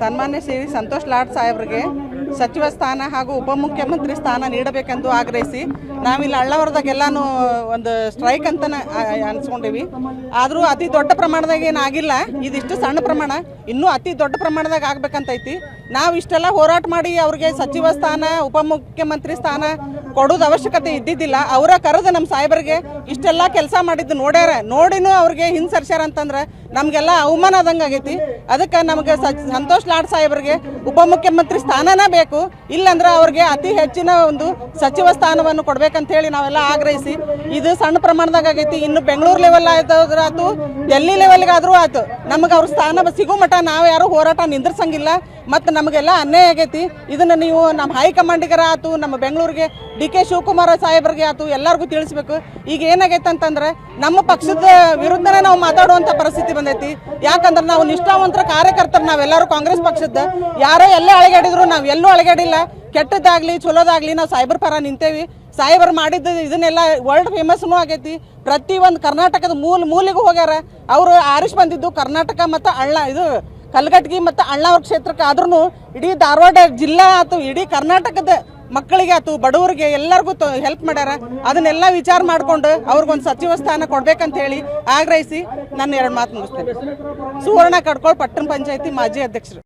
ಸನ್ಮಾನ್ಯ ಶ್ರೀ ಸಂತೋಷ್ ಲಾಡ್ ಸಾಹೇಬ್ರಿಗೆ ಸಚಿವ ಸ್ಥಾನ ಹಾಗೂ ಉಪಮುಖ್ಯಮಂತ್ರಿ ಸ್ಥಾನ ನೀಡಬೇಕೆಂದು ಆಗ್ರಹಿಸಿ ನಾವಿಲ್ಲಿ ಅಳ್ಳವರದಾಗೆಲ್ಲಾನು ಒಂದು ಸ್ಟ್ರೈಕ್ ಅಂತ ಅನ್ಸ್ಕೊಂಡಿವಿ. ಆದರೂ ಅತಿ ದೊಡ್ಡ ಪ್ರಮಾಣದಾಗ ಏನಾಗಿಲ್ಲ, ಇದಿಷ್ಟು ಸಣ್ಣ ಪ್ರಮಾಣ, ಇನ್ನೂ ಅತಿ ದೊಡ್ಡ ಪ್ರಮಾಣದಾಗ ಆಗ್ಬೇಕಂತೈತಿ. ನಾವು ಇಷ್ಟೆಲ್ಲ ಹೋರಾಟ ಮಾಡಿ ಅವ್ರಿಗೆ ಸಚಿವ ಸ್ಥಾನ ಉಪಮುಖ್ಯಮಂತ್ರಿ ಸ್ಥಾನ ಕೊಡೋದು ಅವಶ್ಯಕತೆ ಇದ್ದಿದ್ದಿಲ್ಲ. ಅವರ ಕರೆದು ನಮ್ಮ ಸಾಹೇಬರಿಗೆ ಇಷ್ಟೆಲ್ಲ ಕೆಲಸ ಮಾಡಿದ್ದು ನೋಡ್ಯಾರ, ನೋಡಿನೂ ಅವ್ರಿಗೆ ಹಿಂಸರ್ಸ್ಯಾರ ಅಂತಂದ್ರೆ ನಮಗೆಲ್ಲ ಅವಮಾನ ಆದಂಗೆ ಆಗೈತಿ. ಅದಕ್ಕೆ ನಮಗೆ ಸಂತೋಷ್ ಲಾಡ್ ಸಾಹೇಬರಿಗೆ ಉಪಮುಖ್ಯಮಂತ್ರಿ ಸ್ಥಾನನ ಬೇಕು, ಇಲ್ಲಾಂದ್ರೆ ಅವ್ರಿಗೆ ಅತಿ ಹೆಚ್ಚಿನ ಒಂದು ಸಚಿವ ಸ್ಥಾನವನ್ನು ಕೊಡ್ಬೇಕಂತ ಹೇಳಿ ನಾವೆಲ್ಲ ಆಗ್ರಹಿಸಿ ಇದು ಸಣ್ಣ ಪ್ರಮಾಣದಾಗ ಆಗೈತಿ. ಇನ್ನು ಬೆಂಗಳೂರು ಲೆವೆಲ್ ಆಯ್ತು, ಡೆಲ್ಲಿ ಲೆವೆಲ್ಗಾದ್ರೂ ಆಯ್ತು, ನಮಗೆ ಅವ್ರ ಸ್ಥಾನ ಸಿಗೋ ಮಟ್ಟ ನಾವು ಯಾರು ಹೋರಾಟ ನಿಂದ್ರಸಂಗಿಲ್ಲ. ಮತ್ತು ನಮಗೆಲ್ಲ ಅನ್ಯಾಯ ಆಗೈತಿ. ಇದನ್ನು ನೀವು ನಮ್ಮ ಹೈಕಮಾಂಡಿಗರ ಆಯ್ತು, ನಮ್ಮ ಬೆಂಗಳೂರಿಗೆ ಡಿ ಕೆ ಶಿವಕುಮಾರ ಸಾಹೇಬ್ರಿಗೆ ಆಯ್ತು, ಎಲ್ಲರಿಗೂ ತಿಳಿಸ್ಬೇಕು. ಈಗ ಏನಾಗೈತೆ ಅಂತಂದ್ರೆ ನಮ್ಮ ಪಕ್ಷದ ವಿರುದ್ಧನೇ ನಾವು ಮಾತಾಡುವಂಥ ಪರಿಸ್ಥಿತಿ ಬಂದೈತಿ. ಯಾಕಂದ್ರೆ ನಾವು ನಿಷ್ಠಾವಂತರ ಕಾರ್ಯಕರ್ತರು, ನಾವೆಲ್ಲರೂ ಕಾಂಗ್ರೆಸ್ ಪಕ್ಷದ, ಯಾರೋ ಎಲ್ಲೇ ಅಳಗಾಡಿದ್ರು ನಾವು ಎಲ್ಲೂ ಅಳಗಾಡಿಲ್ಲ. ಕೆಟ್ಟದ್ದಾಗಲಿ ಚಲೋದಾಗಲಿ ನಾವು ಸಾಹೇಬ್ರ ಪರ ನಿಂತೇವಿ. ಸಾಹೇಬರು ಮಾಡಿದ್ದು ಇದನ್ನೆಲ್ಲ ವರ್ಲ್ಡ್ ಫೇಮಸ್ನೂ ಆಗೈತಿ. ಪ್ರತಿಯೊಂದು ಕರ್ನಾಟಕದ ಮೂಲೆಗೂ ಹೋಗ್ಯಾರ. ಅವರು ಆರಿಸ್ ಬಂದಿದ್ದು ಕರ್ನಾಟಕ ಮತ್ತು ಇದು ಕಲ್ಗಟ್ಗಿ ಮತ್ತು ಅಳ್ನಾವರ ಕ್ಷೇತ್ರಕ್ಕೆ. ಆದ್ರೂ ಇಡೀ ಧಾರವಾಡ ಜಿಲ್ಲಾ ಆಯ್ತು, ಇಡೀ ಕರ್ನಾಟಕದ ಮಕ್ಕಳಿಗೆ ಆಯ್ತು, ಬಡವರಿಗೆ ಎಲ್ಲರಿಗೂ ಹೆಲ್ಪ್ ಮಾಡ್ಯಾರ. ಅದನ್ನೆಲ್ಲ ವಿಚಾರ ಮಾಡಿಕೊಂಡು ಅವ್ರಿಗೊಂದು ಸಚಿವ ಸ್ಥಾನ ಕೊಡ್ಬೇಕಂತ ಹೇಳಿ ಆಗ್ರಹಿಸಿ ನಾನು 2 ಮಾತು ಮುಗಿಸ್ತೇನೆ. ಸುವರ್ಣ ಕಡ್ಕೋಳ್ ಪಟ್ಟಣ ಪಂಚಾಯತಿ ಮಾಜಿ ಅಧ್ಯಕ್ಷರು.